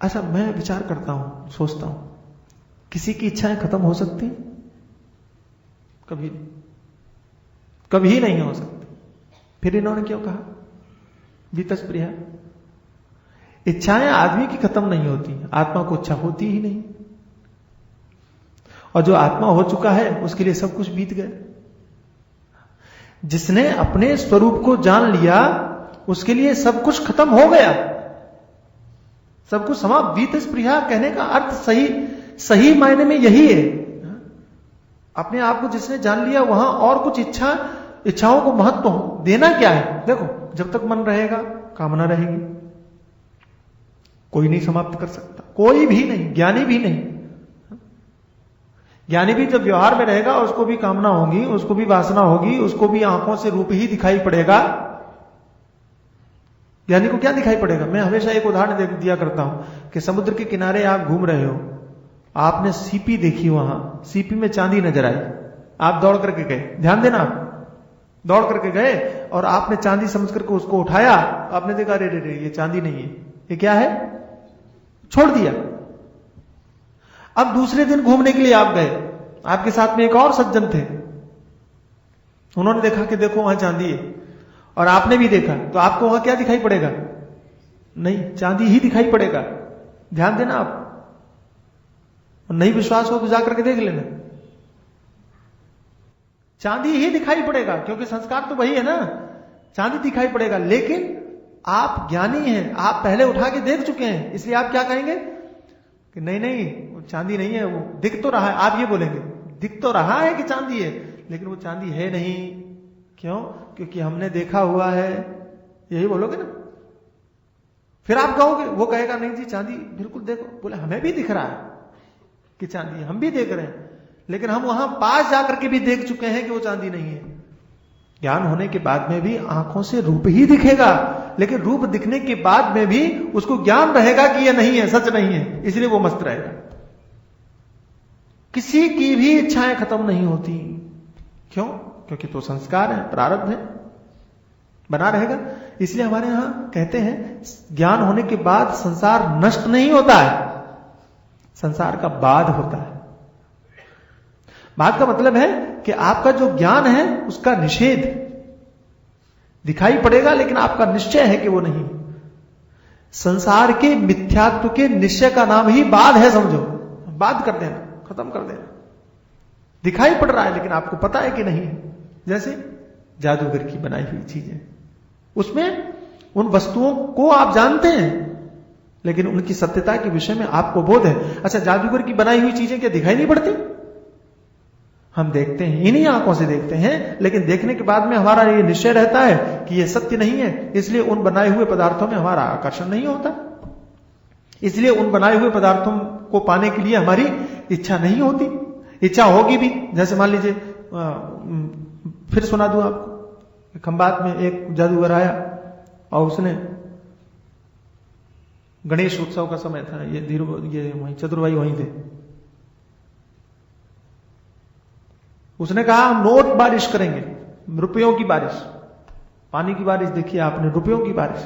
अच्छा, मैं विचार करता हूं, सोचता हूं, किसी की इच्छाएं खत्म हो सकती? कभी कभी नहीं हो सकती। फिर इन्होंने क्यों कहा वीतस्पृहा? इच्छाएं आदमी की खत्म नहीं होती, आत्मा को इच्छा होती ही नहीं। और जो आत्मा हो चुका है उसके लिए सब कुछ बीत गया। जिसने अपने स्वरूप को जान लिया उसके लिए सब कुछ खत्म हो गया, सब कुछ समाप्त। वीतस्पृहा कहने का अर्थ सही मायने में यही है। अपने आप को जिसने जान लिया, वहां और कुछ इच्छाओं को महत्व देना क्या है? देखो, जब तक मन रहेगा कामना रहेगी, कोई नहीं समाप्त कर सकता, कोई भी नहीं, ज्ञानी भी नहीं। ज्ञानी भी जब व्यवहार में रहेगा उसको भी कामना होगी, उसको भी वासना होगी, उसको भी आंखों से रूप ही दिखाई पड़ेगा। ज्ञानी को क्या दिखाई पड़ेगा? मैं हमेशा एक उदाहरण दिया करता हूं कि समुद्र के किनारे आप घूम रहे हो, आपने सीपी देखी, वहां सीपी में चांदी नजर आई, आप दौड़ करके गए, ध्यान देना, आप दौड़ करके गए और आपने चांदी समझ करके उसको उठाया, आपने देखा अरे रे ये चांदी नहीं है, ये क्या है, छोड़ दिया। अब दूसरे दिन घूमने के लिए आप गए, आपके साथ में एक और सज्जन थे, उन्होंने देखा कि देखो वहां चांदी है, और आपने भी देखा, तो आपको वहां क्या दिखाई पड़ेगा? नहीं, चांदी ही दिखाई पड़ेगा। ध्यान देना आप, नहीं विश्वास हो तो जाकर के देख लेना, चांदी ही दिखाई पड़ेगा, क्योंकि संस्कार तो वही है ना, चांदी दिखाई पड़ेगा। लेकिन आप ज्ञानी हैं, आप पहले उठा के देख चुके हैं, इसलिए आप क्या कहेंगे कि नहीं नहीं वो चांदी नहीं है, वो दिख तो रहा है। आप ये बोलेंगे दिख तो रहा है कि चांदी है, लेकिन वो चांदी है नहीं। क्यों? क्योंकि हमने देखा हुआ है, यही बोलोगे ना। फिर आप कहोगे, वो कहेगा नहीं जी चांदी बिल्कुल देखो, बोले हमें भी दिख रहा है कि चांदी, हम भी देख रहे हैं, लेकिन हम वहां पास जाकर के भी देख चुके हैं कि वो चांदी नहीं है। ज्ञान होने के बाद में भी आंखों से रूप ही दिखेगा, लेकिन रूप दिखने के बाद में भी उसको ज्ञान रहेगा कि यह नहीं है, सच नहीं है, इसलिए वो मस्त रहेगा। किसी की भी इच्छाएं खत्म नहीं होती। क्यों? क्योंकि तो संस्कार है, प्रारब्ध है, बना रहेगा। इसलिए हमारे यहां कहते हैं ज्ञान होने के बाद संसार नष्ट नहीं होता है, संसार का बाध होता है। बात का मतलब है कि आपका जो ज्ञान है उसका निषेध दिखाई पड़ेगा, लेकिन आपका निश्चय है कि वो नहीं। संसार के मिथ्यात्व के निश्चय का नाम ही बाध है, समझो, बाध कर देना, खत्म कर देना। दिखाई पड़ रहा है लेकिन आपको पता है कि नहीं। जैसे जादूगर की बनाई हुई चीजें, उसमें उन वस्तुओं को आप जानते हैं लेकिन उनकी सत्यता के विषय में आपको बोध है। अच्छा, जादूगर की बनाई हुई चीजें क्या दिखाई नहीं पड़ती? हम देखते हैं, इन्हीं आंखों से देखते हैं, लेकिन देखने के बाद में हमारा ये निश्चय रहता है कि ये सत्य नहीं है, इसलिए उन बनाए हुए पदार्थों में हमारा आकर्षण नहीं होता, इसलिए उन बनाए हुए पदार्थों को पाने के लिए हमारी इच्छा नहीं होती। इच्छा होगी भी, जैसे मान लीजिए, फिर सुना दूं आपको, खंबात में एक जादूगर आया और उसने, गणेश उत्सव का समय था, ये वहीं चतुरभाई वहीं थे, उसने कहा हम नोट बारिश करेंगे, रुपयों की बारिश, पानी की बारिश देखिए आपने, रुपयों की बारिश,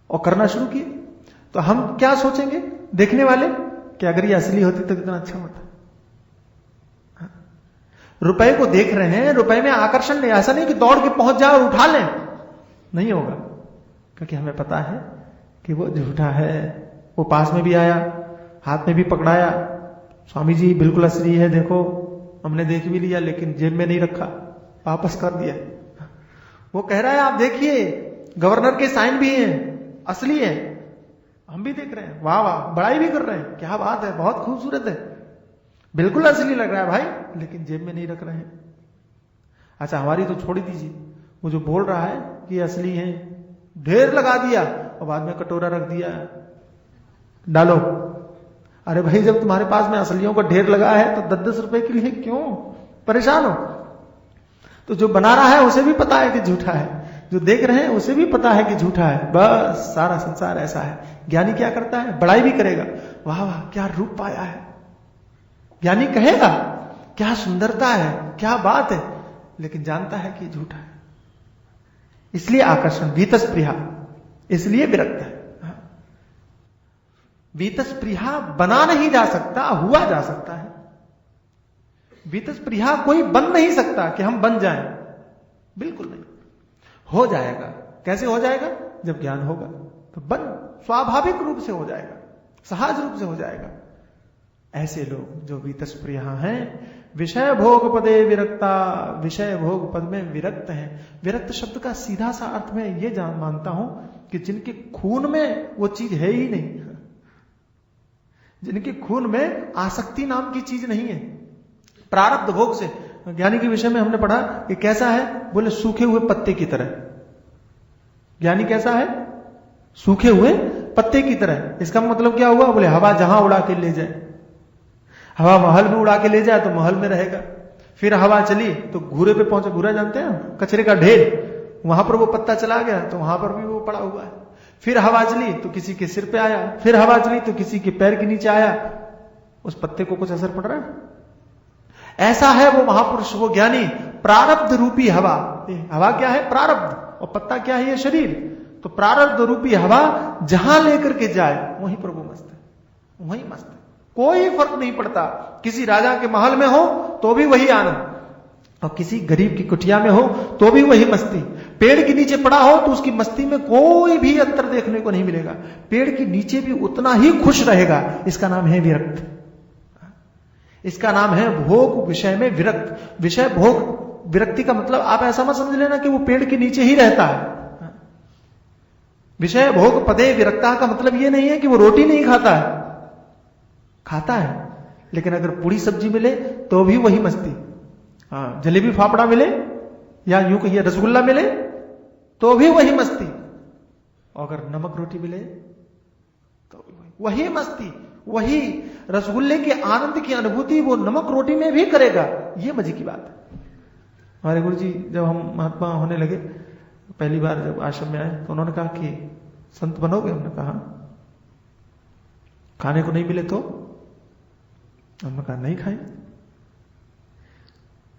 और करना शुरू किए। तो हम क्या सोचेंगे देखने वाले कि अगर ये असली होती तो कितना अच्छा होता। रुपए को देख रहे हैं, रुपए में आकर्षण नहीं, ऐसा नहीं कि दौड़ के पहुंच जाए और उठा लें, नहीं होगा, क्योंकि हमें पता है कि वो झूठा है। वो पास में भी आया, हाथ में भी पकड़ाया, स्वामी जी बिल्कुल असली है, देखो हमने देख भी लिया लेकिन जेब में नहीं रखा, वापस कर दिया। वो कह रहा है आप देखिए गवर्नर के साइन भी हैं, असली है, हम भी देख रहे हैं, वाह वाह, बड़ाई भी कर रहे हैं, क्या बात है, बहुत खूबसूरत है, बिल्कुल असली लग रहा है भाई, लेकिन जेब में नहीं रख रहे हैं। अच्छा, हमारी तो छोड़ दीजिए, वो जो बोल रहा है कि असली है, ढेर लगा दिया और बाद में कटोरा रख दिया, डालो। अरे भाई, जब तुम्हारे पास में असलियों का ढेर लगा है तो 10-10 रुपए के लिए क्यों परेशान हो? तो जो बना रहा है उसे भी पता है कि झूठा है, जो देख रहे हैं उसे भी पता है कि झूठा है। बस सारा संसार ऐसा है। ज्ञानी क्या करता है? बड़ाई भी करेगा, वाह वाह क्या रूप पाया है। ज्ञानी कहेगा क्या सुंदरता है, क्या बात है, लेकिन जानता है कि झूठा है, इसलिए आकर्षण। वीतस्पृहा, इसलिए विरक्त है। वीतस्पृहा बना नहीं जा सकता, हुआ जा सकता है। वीतस्पृहा कोई बन नहीं सकता कि हम बन जाएं, बिल्कुल नहीं। हो जाएगा। कैसे हो जाएगा? जब ज्ञान होगा तो बन स्वाभाविक रूप से हो जाएगा, सहज रूप से हो जाएगा। ऐसे लोग जो वीतस्पृहा हैं, विषय भोग पदे विरक्ता, विषय भोग पद में विरक्त हैं। विरक्त शब्द का सीधा सा अर्थ मैं ये जान मानता हूं कि जिनके खून में वो चीज है ही नहीं, जिनके खून में आसक्ति नाम की चीज नहीं है। प्रारब्ध भोग से, ज्ञानी के विषय में हमने पढ़ा कि कैसा है, बोले सूखे हुए पत्ते की तरह। ज्ञानी कैसा है? सूखे हुए पत्ते की तरह। इसका मतलब क्या हुआ? बोले हवा जहां उड़ा के ले जाए, हवा महल में उड़ा के ले जाए तो महल में रहेगा। फिर हवा चली तो घूरे पे पहुंचे, घूरा जानते हैं, कचरे का ढेर, वहां पर वो पत्ता चला गया तो वहां पर भी वो पड़ा हुआ है। फिर हवा चली तो किसी के सिर पे आया, फिर हवा चली तो किसी के पैर के नीचे आया, उस पत्ते को कुछ असर पड़ रहा है? ऐसा है वो महापुरुष, वो ज्ञानी। प्रारब्ध रूपी हवा, हवा क्या है? प्रारब्ध, और पत्ता क्या है? ये शरीर। तो प्रारब्ध रूपी हवा जहां लेकर के जाए वहीं पर वो मस्त है, वहीं मस्त है, कोई फर्क नहीं पड़ता। किसी राजा के महल में हो तो भी वही आनंद, और किसी गरीब की कुटिया में हो तो भी वही मस्ती। पेड़ के नीचे पड़ा हो तो उसकी मस्ती में कोई भी अंतर देखने को नहीं मिलेगा, पेड़ के नीचे भी उतना ही खुश रहेगा। इसका नाम है विरक्त, इसका नाम है भोग विषय में विरक्त। विषय भोग विरक्ति का मतलब आप ऐसा मत समझ लेना कि वो पेड़ के नीचे ही रहता है। विषय भोग पदे विरक्ता का मतलब ये नहीं है कि वो रोटी नहीं खाता है, खाता है, लेकिन अगर पूरी सब्जी मिले तो भी वही मस्ती। हाँ, जलेबी फाफड़ा मिले या यूं कहिए रसगुल्ला मिले तो भी वही मस्ती, और अगर नमक रोटी मिले तो वही मस्ती। वही रसगुल्ले के आनंद की अनुभूति वो नमक रोटी में भी करेगा। ये मजे की बात है। हमारे गुरु जी जब हम महात्मा होने लगे, पहली बार जब आश्रम में आए तो उन्होंने कहा कि संत बनोगे? हमने कहा खाने को नहीं मिले तो? हमने कहा नहीं खाएं।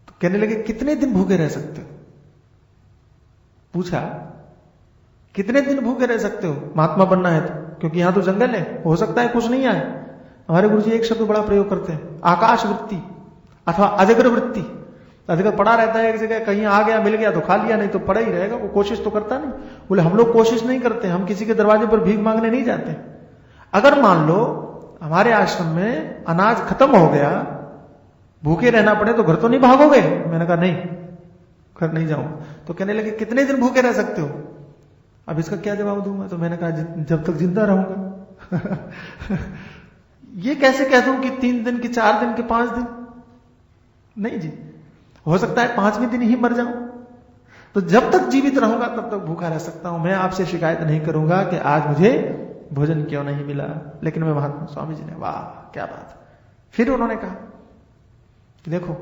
तो कहने लगे कितने दिन भूखे रह सकते हो? पूछा कितने दिन भूखे रह सकते हो महात्मा बनना है तो? क्योंकि यहां तो जंगल है, हो सकता है कुछ नहीं आए। हमारे गुरुजी एक शब्द बड़ा प्रयोग करते हैं, आकाश वृत्ति अथवा अजगर वृत्ति। अजगर पड़ा रहता है एक जगह, कहीं आ गया मिल गया तो खा लिया, नहीं तो पड़ा ही रहेगा, वो कोशिश तो करता नहीं। बोले हम लोग कोशिश नहीं करते, हम किसी के दरवाजे पर भीख मांगने नहीं जाते। अगर मान लो हमारे आश्रम में अनाज खत्म हो गया, भूखे रहना पड़े, तो घर तो नहीं भागोगे? मैंने कहा नहीं, घर नहीं जाऊंगा। तो कहने लगे कितने दिन भूखे रह सकते हो? अब इसका क्या जवाब दूंगा? तो मैंने कहा जब तक जिंदा रहूंगा। ये कैसे कह दूं कि 3 दिन कि 4 दिन कि 5 दिन? नहीं जी, हो सकता है 5वें दिन ही मर जाऊं। तो जब तक जीवित रहूंगा तब तक भूखा रह सकता हूं। मैं आपसे शिकायत नहीं करूंगा कि आज मुझे भोजन क्यों नहीं मिला। लेकिन मैं महात्मा स्वामी जी ने, वाह क्या बात। फिर उन्होंने कहा कि देखो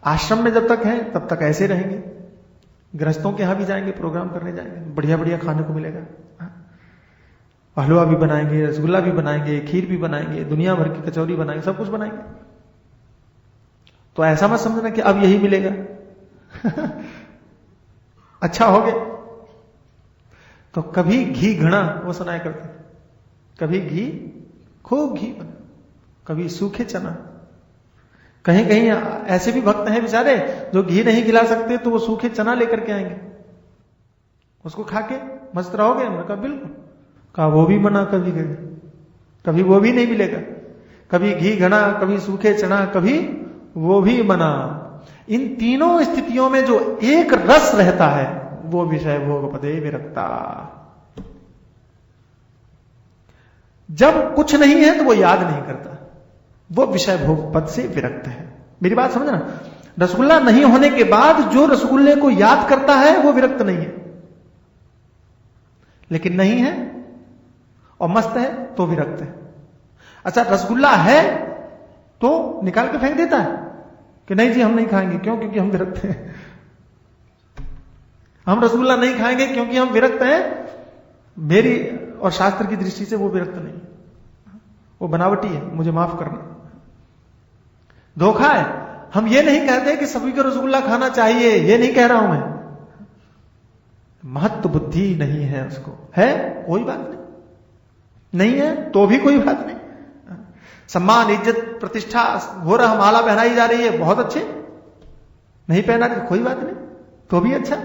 आश्रम में जब तक है तब तक ऐसे रहेंगे, गृहस्थों के यहां भी जाएंगे, प्रोग्राम करने जाएंगे, बढ़िया बढ़िया खाने को मिलेगा। हलवा भी बनाएंगे, रसगुल्ला भी बनाएंगे, खीर भी बनाएंगे, दुनिया भर की कचौरी बनाएंगे, सब कुछ बनाएंगे। तो ऐसा मत समझना कि अब यही मिलेगा। अच्छा हो गया। तो कभी घी घड़ा, वो सुनाया करते, कभी घी, खूब घी बना, कभी सूखे चना। कहीं कहीं ऐसे भी भक्त हैं बेचारे जो घी नहीं खिला सकते, तो वो सूखे चना लेकर के आएंगे, उसको खा के मस्त रहोगे। हमने कहा बिल्कुल। कहा वो भी मना, कभी वो भी नहीं मिलेगा, कभी घी घड़ा, कभी सूखे चना, कभी वो भी मना। इन तीनों स्थितियों में जो एक रस रहता है वो विषय भोग पदे विरक्ता। जब कुछ नहीं है तो वो याद नहीं करता, वो विषय भोग पद से विरक्त है। मेरी बात समझना, रसगुल्ला नहीं होने के बाद जो रसगुल्ले को याद करता है वो विरक्त नहीं है, लेकिन नहीं है और मस्त है तो विरक्त है। अच्छा रसगुल्ला है तो निकाल के फेंक देता है कि नहीं जी हम नहीं खाएंगे, क्यों? क्योंकि हम विरक्त हैं। हम रसगुल्ला नहीं खाएंगे क्योंकि हम विरक्त हैं। मेरी और शास्त्र की दृष्टि से वो विरक्त नहीं, वो बनावटी है, मुझे माफ करना, धोखा है। हम ये नहीं कहते कि सभी को रसगुल्ला खाना चाहिए, ये नहीं कह रहा हूं मैं। महत्व बुद्धि नहीं है उसको, है कोई बात नहीं है तो भी कोई बात नहीं। सम्मान इज्जत प्रतिष्ठा हो रहा, माला पहनाई जा रही है, बहुत अच्छे। नहीं पहना कोई बात नहीं तो भी अच्छा।